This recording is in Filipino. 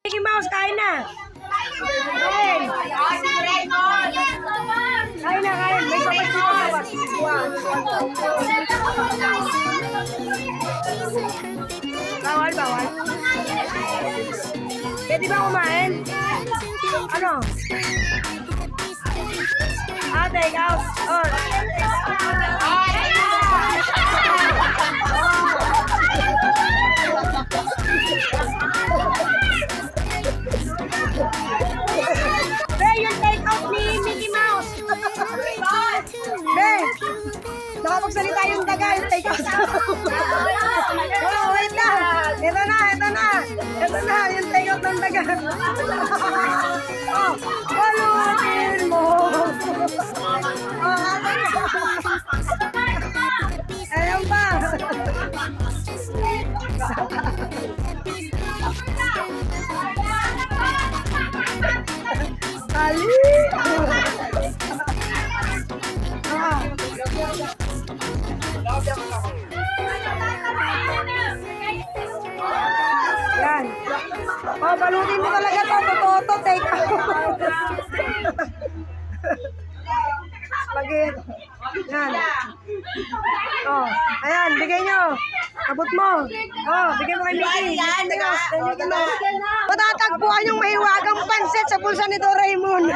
Mickey Mouse, kain na. Kain. Kain na, kain. May sopas dito, sopas. Bawal, bawal. Pwede ba kumain? Ano? Take out. Oh. Be, yung take out ni Mickey Mouse. Be, nakapagsalita yung daga, yung take out. Oh, wait lang. Ito na, ito na. Ito na, yung take out ng daga. Oh, palutin mo. Ayan pa. Ali. Yan. Oh, balutin mo talaga to. Totoo to. Take out. Spaghetti. Yan. Oh, ayan, bigay nyo. Abot mo. Oh, bigay mo kay Mickey. Matatagpuan yung mahiwagang pansit sa bulsa ni Doraemon.